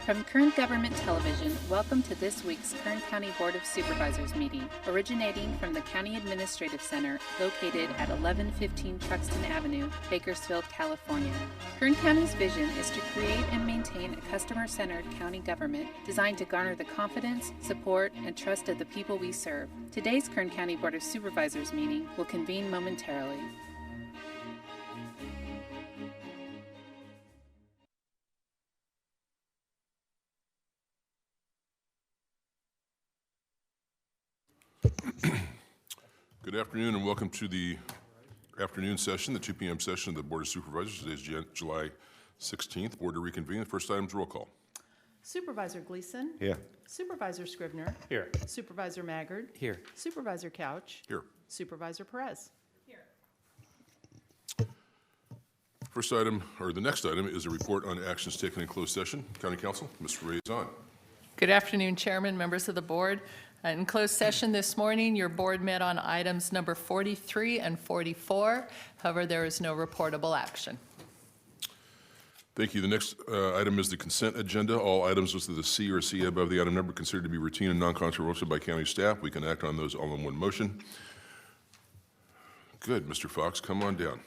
From Kern Government Television, welcome to this week's Kern County Board of Supervisors meeting, originating from the County Administrative Center located at 1115 Truxtun Avenue, Bakersfield, California. Kern County's vision is to create and maintain a customer-centered county government designed to garner the confidence, support, and trust of the people we serve. Today's Kern County Board of Supervisors meeting will convene momentarily. Good afternoon and welcome to the afternoon session, the 2 p.m. session of the Board of Supervisors. Today is July 16th. Board to reconvene. The first item is roll call. Supervisor Gleason. Here. Supervisor Scribner. Here. Supervisor Maggard. Here. Supervisor Couch. Here. Supervisor Perez. Here. First item, or the next item, is a report on actions taken in closed session. County Council, Ms. Reyes-On. Good afternoon, Chairman, members of the board. In closed session this morning, your board met on items number 43 and 44. However, there is no reportable action. Thank you. The next item is the consent agenda. All items listed as C or C above the item number considered to be routine and non-controversial by county staff. We can act on those all in one motion. Good, Mr. Fox, come on down.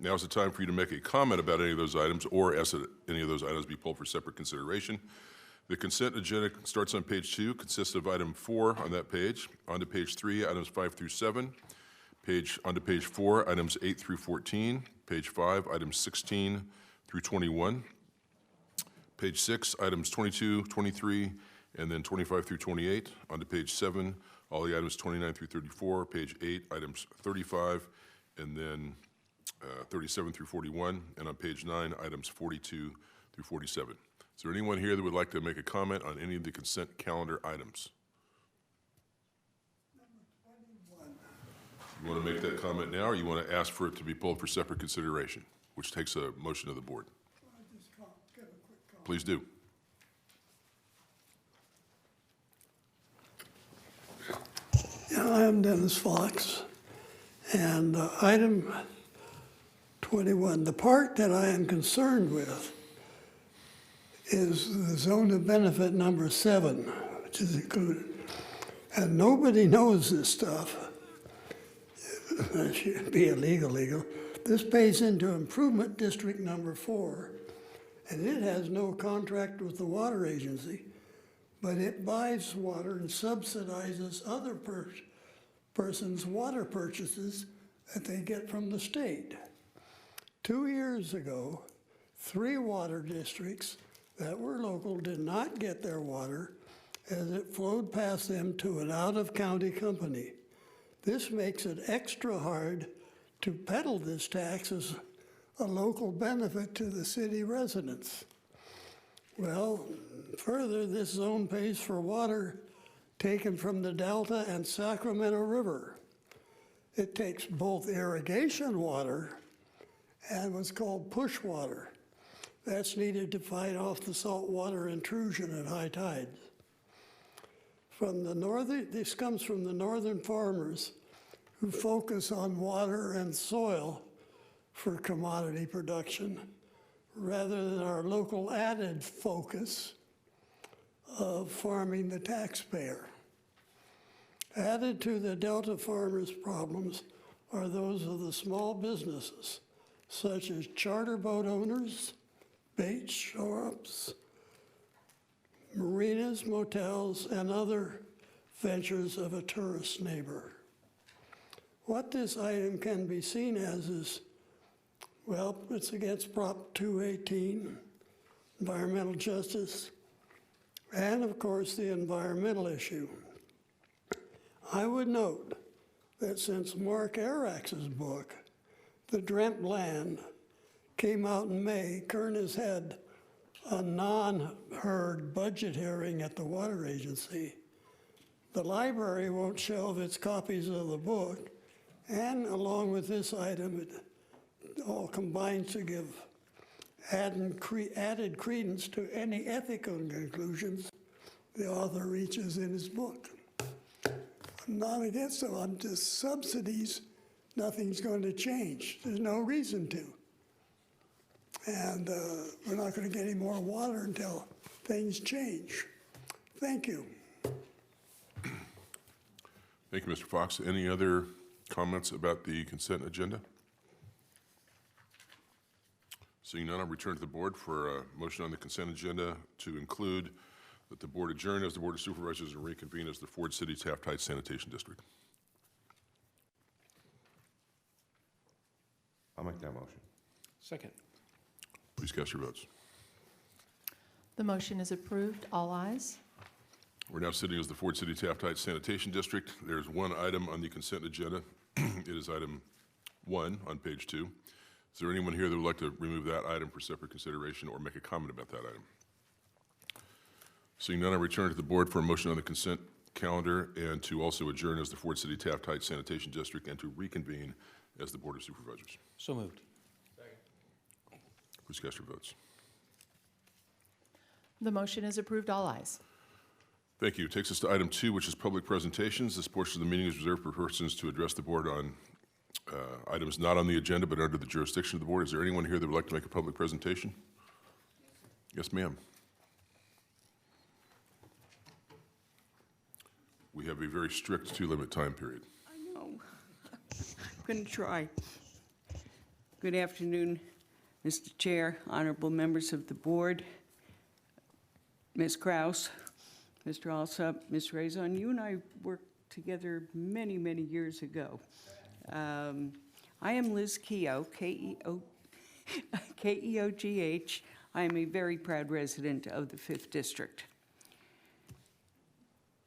Now is the time for you to make a comment about any of those items or ask that any of those items be pulled for separate consideration. The consent agenda starts on page 2, consists of item 4 on that page. On to page 3, items 5 through 7. Onto page 4, items 8 through 14. Page 5, items 16 through 21. Page 6, items 22, 23, and then 25 through 28. Onto page 7, all the items 29 through 34. Page 8, items 35, and then 37 through 41. And on page 9, items 42 through 47. Is there anyone here that would like to make a comment on any of the consent calendar items? You want to make that comment now, or you want to ask for it to be pulled for separate consideration, which takes a motion of the board? Please do. Yeah, I am Dennis Fox, and item 21, the part that I am concerned with is the zone of benefit number 7, which is included. And nobody knows this stuff. It should be illegal. This pays into improvement district number 4, and it has no contract with the water agency, but it buys water and subsidizes other person's water purchases that they get from the state. 2 years ago, 3 water districts that were local did not get their water as it flowed past them to an out-of-county company. This makes it extra hard to peddle this tax as a local benefit to the city residents. Well, further, this zone pays for water taken from the Delta and Sacramento River. It takes both irrigation water and what's called push water. That's needed to fight off the saltwater intrusion at high tides. This comes from the northern farmers who focus on water and soil for commodity production, rather than our local added focus of farming the taxpayer. Added to the Delta farmers' problems are those of the small businesses, such as charter boat owners, bait shops, marinas, motels, and other ventures of a tourist neighbor. What this item can be seen as is, well, it's against Prop 218, environmental justice, and of course the environmental issue. I would note that since Mark Arax's book, The Dreamt Land, came out in May, Kern has had a non-heard budget hearing at the water agency. The library won't shelve its copies of the book, and along with this item, it all combines to give added credence to any ethical conclusions the author reaches in his book. I'm not against them, I'm just subsidies. Nothing's going to change. There's no reason to. And we're not going to get any more water until things change. Thank you. Thank you, Mr. Fox. Any other comments about the consent agenda? Seeing none, I'll return to the board for a motion on the consent agenda to include that the board adjourn as the Board of Supervisors and reconvene as the Ford City Taft Heights Sanitation District. I'll make that motion. Second. Please cast your votes. The motion is approved. All ayes. We're now sitting as the Ford City Taft Heights Sanitation District. There's one item on the consent agenda. It is item 1 on page 2. Is there anyone here that would like to remove that item for separate consideration or make a comment about that item? Seeing none, I return to the board for a motion on the consent calendar and to also adjourn as the Ford City Taft Heights Sanitation District and to reconvene as the Board of Supervisors. So moved. Please cast your votes. The motion is approved. All ayes. Thank you. Takes us to item 2, which is public presentations. This portion of the meeting is reserved for persons to address the board on items not on the agenda but under the jurisdiction of the board. Is there anyone here that would like to make a public presentation? Yes, ma'am. We have a very strict 2-limit time period. I know. I'm going to try. Good afternoon, Mr. Chair, honorable members of the board, Ms. Kraus, Mr. Alsop, Ms. Raison. You and I worked together many, many years ago. I am Liz Keogh, K-E-O-G-H. I am a very proud resident of the 5th District.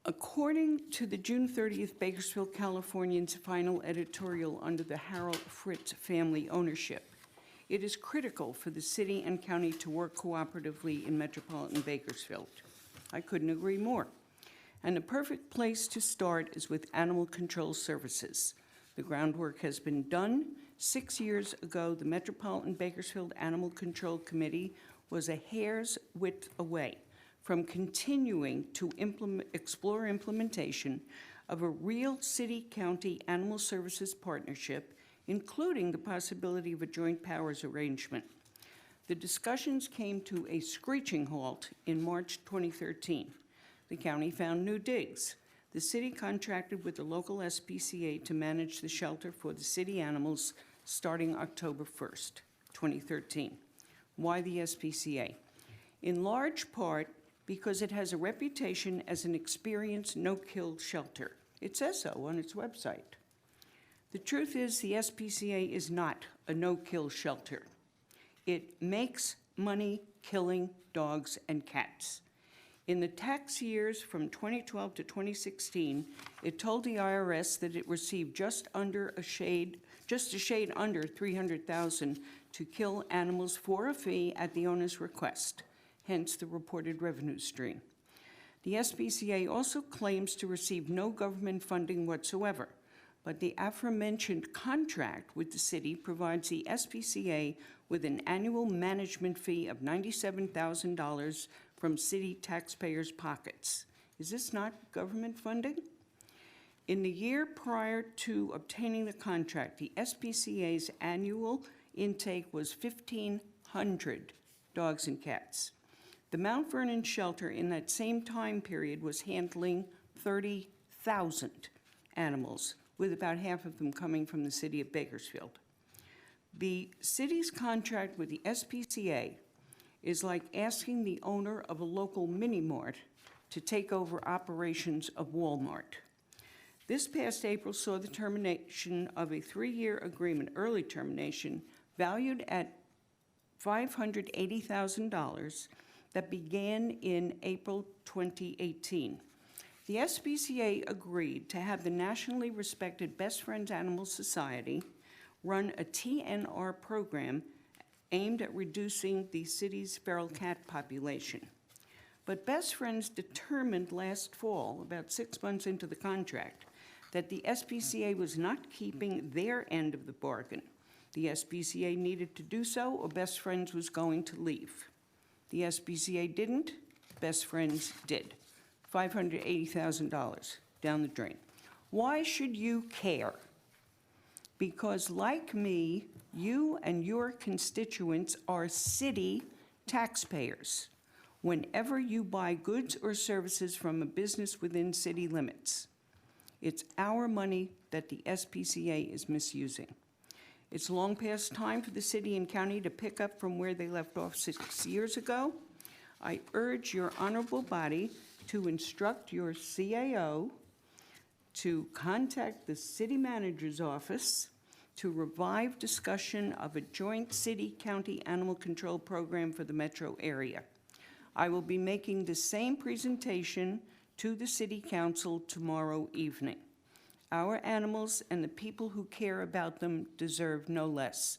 According to the June 30th Bakersfield Californian's final editorial under the Harold Fritz family ownership, it is critical for the city and county to work cooperatively in metropolitan Bakersfield. I couldn't agree more. And the perfect place to start is with animal control services. The groundwork has been done. 6 years ago, the Metropolitan Bakersfield Animal Control Committee was a hair's width away from continuing to explore implementation of a real city-county animal services partnership, including the possibility of a joint powers arrangement. The discussions came to a screeching halt in March 2013. The county found new digs. The city contracted with the local SPCA to manage the shelter for the city animals starting October 1st, 2013. Why the SPCA? In large part because it has a reputation as an experienced no-kill shelter. It says so on its website. The truth is the SPCA is not a no-kill shelter. It makes money killing dogs and cats. In the tax years from 2012 to 2016, it told the IRS that it received just a shade under $300,000 to kill animals for a fee at the owner's request, hence the reported revenue stream. The SPCA also claims to receive no government funding whatsoever, but the aforementioned contract with the city provides the SPCA with an annual management fee of $97,000 from city taxpayers' pockets. Is this not government funding? In the year prior to obtaining the contract, the SPCA's annual intake was 1,500 dogs and cats. The Mount Vernon shelter in that same time period was handling 30,000 animals, with about half of them coming from the city of Bakersfield. The city's contract with the SPCA is like asking the owner of a local mini-mart to take over operations of Walmart. This past April saw the termination of a 3-year agreement, early termination, valued at $580,000 that began in April 2018. The SPCA agreed to have the nationally respected Best Friends Animal Society run a TNR program aimed at reducing the city's feral cat population. But Best Friends determined last fall, about 6 months into the contract, that the SPCA was not keeping their end of the bargain. The SPCA needed to do so, or Best Friends was going to leave. The SPCA didn't, Best Friends did. $580,000 down the drain. Why should you care? Because like me, You and your constituents are city taxpayers whenever you buy goods or services from a business within city limits. It's our money that the SPCA is misusing. It's long past time for the city and county to pick up from where they left off 6 years ago. I urge your honorable body to instruct your CAO to contact the city manager's office to revive discussion of a joint city-county animal control program for the metro area. I will be making the same presentation to the city council tomorrow evening. Our animals and the people who care about them deserve no less.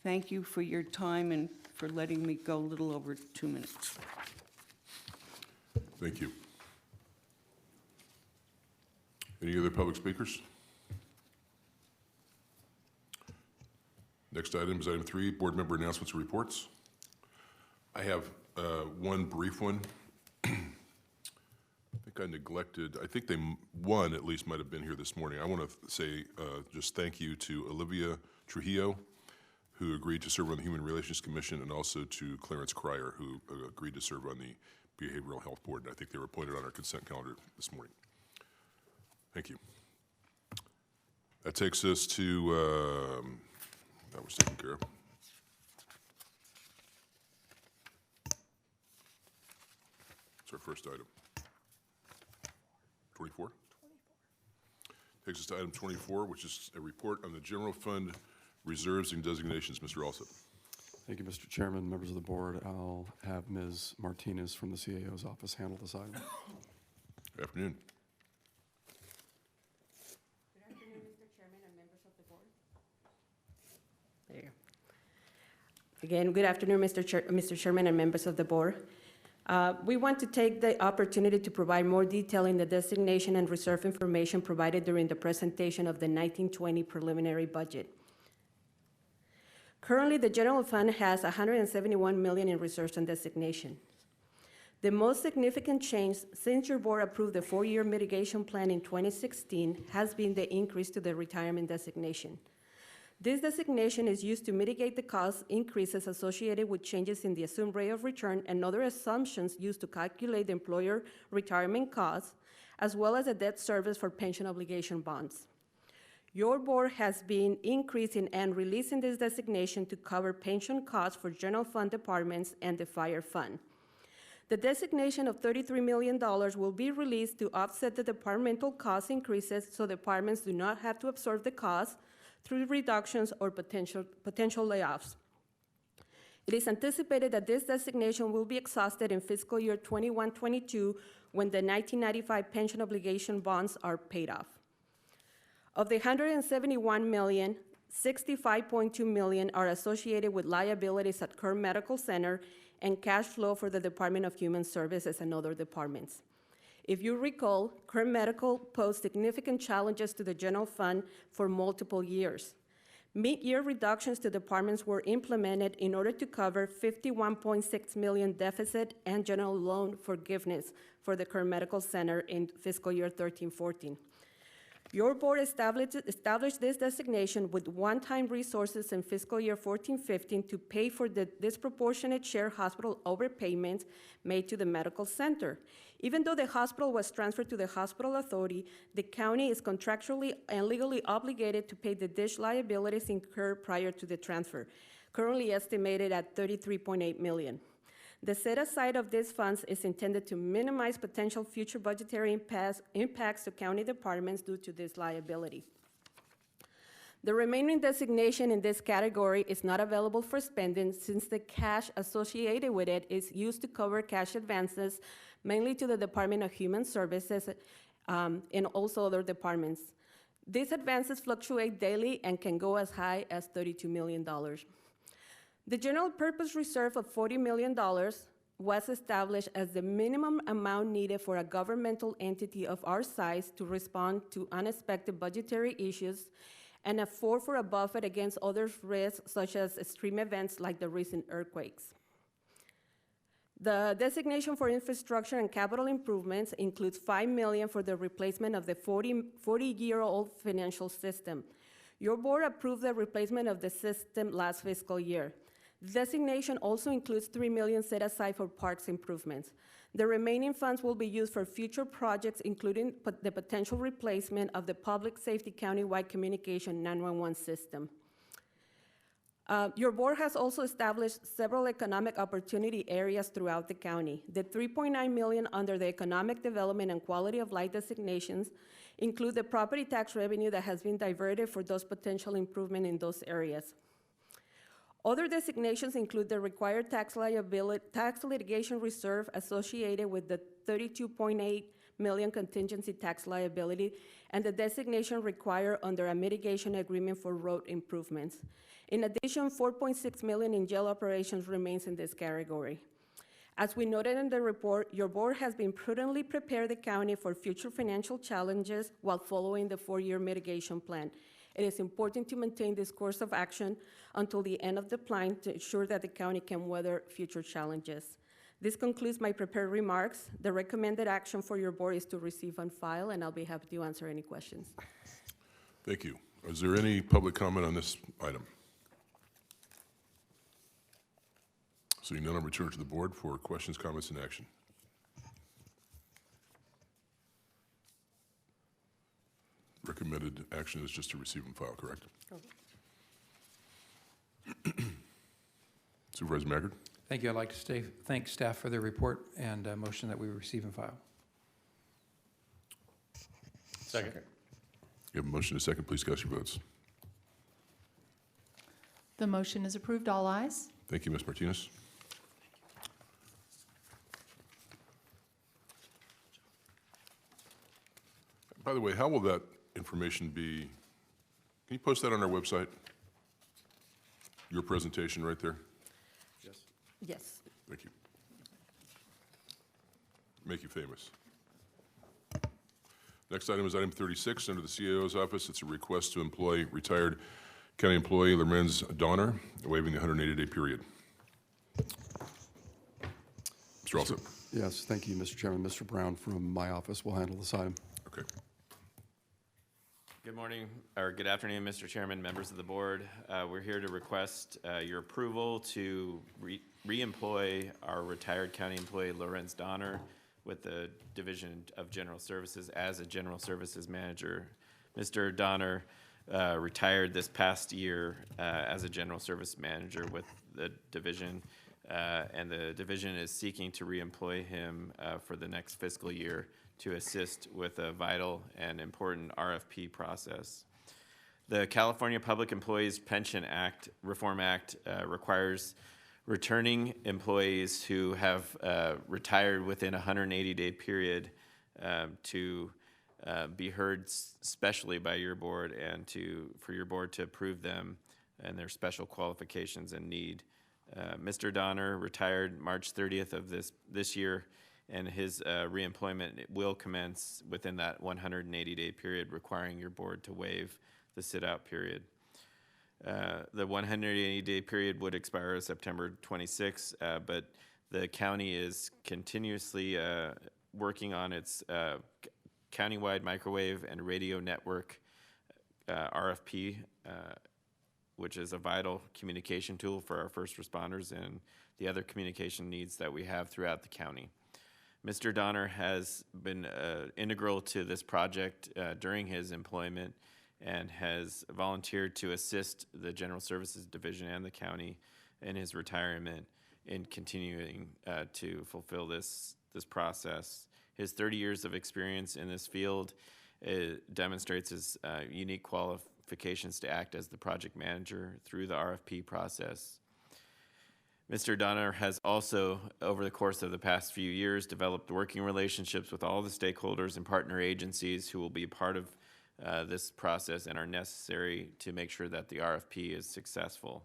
Thank you for your time and for letting me go a little over 2 minutes. Thank you. Any other public speakers? Next item is item 3, board member announcements and reports. I have one brief one. I think I neglected, I think one at least might have been here this morning. I want to say just thank you to Olivia Trujillo, who agreed to serve on the Human Relations Commission, and also to Clarence Cryer, who agreed to serve on the Behavioral Health Board. And I think they were appointed on our consent calendar this morning. Thank you. That takes us to, that was taken care of. It's our first item. 24? Takes us to item 24, which is a report on the general fund reserves and designations. Mr. Alsop. Thank you, Mr. Chairman, members of the board. I'll have Ms. Martinez from the CAO's office handle this item. Good afternoon. Good afternoon, Mr. Chairman and members of the board. There. Again, good afternoon, Mr. Chairman and members of the board. We want to take the opportunity to provide more detail in the designation and reserve information provided during the presentation of the 1920 preliminary budget. Currently, the general fund has $171 million in reserves and designation. The most significant change since your board approved the 4-year mitigation plan in 2016 has been the increase to the retirement designation. This designation is used to mitigate the cost increases associated with changes in the assumed rate of return and other assumptions used to calculate the employer retirement costs, as well as the debt service for pension obligation bonds. Your board has been increasing and releasing this designation to cover pension costs for general fund departments and the fire fund. The designation of $33 million will be released to offset the departmental cost increases so departments do not have to absorb the costs through reductions or potential layoffs. It is anticipated that this designation will be exhausted in fiscal year 21-22 when the 1995 pension obligation bonds are paid off. Of the $171 million, $65.2 million are associated with liabilities at Kern Medical Center and cash flow for the Department of Human Services and other departments. If you recall, Kern Medical posed significant challenges to the general fund for multiple years. Mid-year reductions to departments were implemented in order to cover $51.6 million deficit and general loan forgiveness for the Kern Medical Center in fiscal year 13-14. Your board established this designation with one-time resources in fiscal year 14-15 to pay for the disproportionate share hospital overpayments made to the medical center. Even though the hospital was transferred to the hospital authority, the county is contractually and legally obligated to pay the dish liabilities incurred prior to the transfer, currently estimated at $33.8 million. The set-aside of these funds is intended to minimize potential future budgetary impacts to county departments due to this liability. The remaining designation in this category is not available for spending since the cash associated with it is used to cover cash advances, mainly to the Department of Human Services and also other departments. These advances fluctuate daily and can go as high as $32 million. The general purpose reserve of $40 million was established as the minimum amount needed for a governmental entity of our size to respond to unexpected budgetary issues and afford for a buffer against other risks such as extreme events like the recent earthquakes. The designation for infrastructure and capital improvements includes $5 million for the replacement of the 40-year-old financial system. Your board approved the replacement of the system last fiscal year. The designation also includes $3 million set aside for parks improvements. The remaining funds will be used for future projects, including the potential replacement of the public safety countywide communication 911 system. Your board has also established several economic opportunity areas throughout the county. The $3.9 million under the economic development and quality of life designations include the property tax revenue that has been diverted for those potential improvement in those areas. Other designations include the required tax litigation reserve associated with the $32.8 million contingency tax liability and the designation required under a mitigation agreement for road improvements. In addition, $4.6 million in jail operations remains in this category. As we noted in the report, your board has been prudently prepared the county for future financial challenges while following the 4-year mitigation plan. It is important to maintain this course of action until the end of the plan to ensure that the county can weather future challenges. This concludes my prepared remarks. The recommended action for your board is to receive and file, and I'll be happy to answer any questions. Thank you. Is there any public comment on this item? Seeing none, I'll return to the board for questions, comments, and action. Recommended action is just to receive and file, correct? Supervisor Maggard? Thank you. I'd like to thank staff for their report and motion that we receive and file. Second. You have a motion and a second. Please cast your votes. The motion is approved. All ayes. Thank you, Ms. Martinez. By the way, how will that information be, can you post that on our website? Your presentation right there? Yes. Yes. Thank you. Make you famous. Next item is item 36 under the CAO's office. It's a request to employ retired county employee Lorenz Donner, waiving the 180-day period. Mr. Alsop. Yes, thank you, Mr. Chairman. Mr. Brown from my office will handle this item. Okay. Good morning, or good afternoon, Mr. Chairman, members of the board. We're here to request your approval to re-employ our retired county employee Lorenz Donner with the Division of General Services as a General Services Manager. Mr. Donner retired this past year as a General Service Manager with the division, and the division is seeking to re-employ him for the next fiscal year to assist with a vital and important RFP process. The California Public Employees Pension Act, Reform Act, requires returning employees who have retired within a 180-day period to be heard specially by your board and for your board to approve them and their special qualifications and need. Mr. Donner retired March 30th of this year, and his reemployment will commence within that 180-day period, requiring your board to waive the sit-out period. The 180-day period would expire September 26, but the county is continuously working on its countywide microwave and radio network RFP, which is a vital communication tool for our first responders and the other communication needs that we have throughout the county. Mr. Donner has been integral to this project during his employment and has volunteered to assist the General Services Division and the county in his retirement in continuing to fulfill this process. His 30 years of experience in this field demonstrates his unique qualifications to act as the project manager through the RFP process. Mr. Donner has also, over the course of the past few years, developed working relationships with all the stakeholders and partner agencies who will be part of this process and are necessary to make sure that the RFP is successful.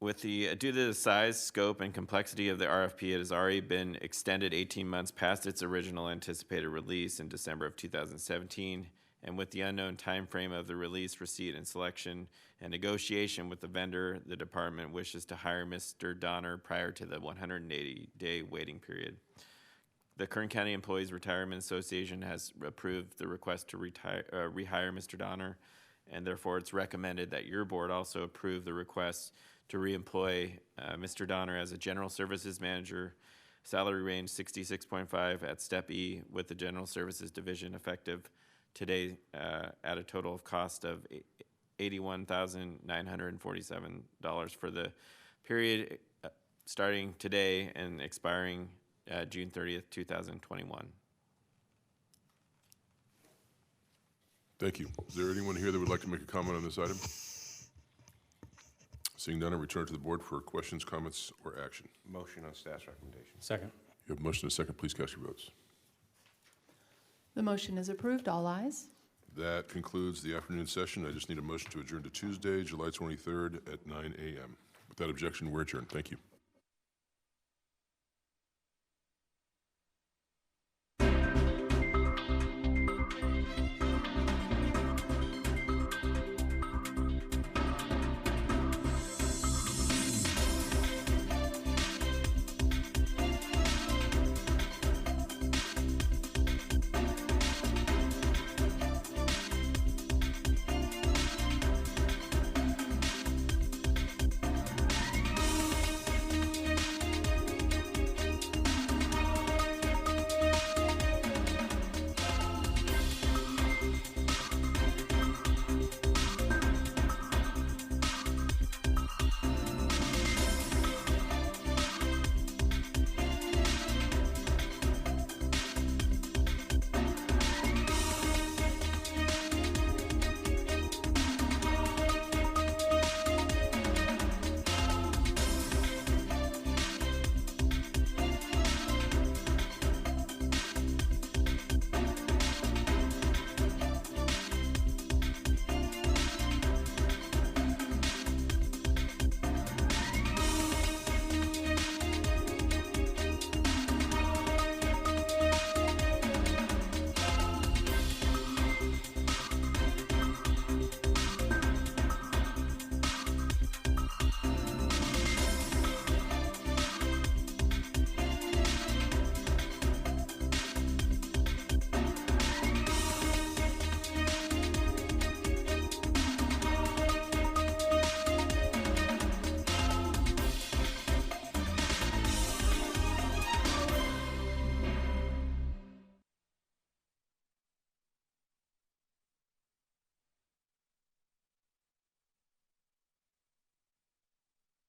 Due to the size, scope, and complexity of the RFP, it has already been extended 18 months past its original anticipated release in December of 2017. And with the unknown time frame of the release, receipt, and selection and negotiation with the vendor, the department wishes to hire Mr. Donner prior to the 180-day waiting period. The Kern County Employees Retirement Association has approved the request to rehire Mr. Donner, and therefore it's recommended that your board also approve the request to reemploy Mr. Donner as a General Services Manager, salary range 66.5 at Step E with the General Services Division effective today at a total of cost of $81,947 for the period starting today and expiring June 30th, 2021. Thank you. Is there anyone here that would like to make a comment on this item? Seeing none, I return to the board for questions, comments, or action. Motion on staff's recommendation. Second. You have a motion and a second. Please cast your votes. The motion is approved. All ayes. That concludes the afternoon session. I just need a motion to adjourn to Tuesday, July 23rd at 9 a.m. Without objection, we're adjourned. Thank you.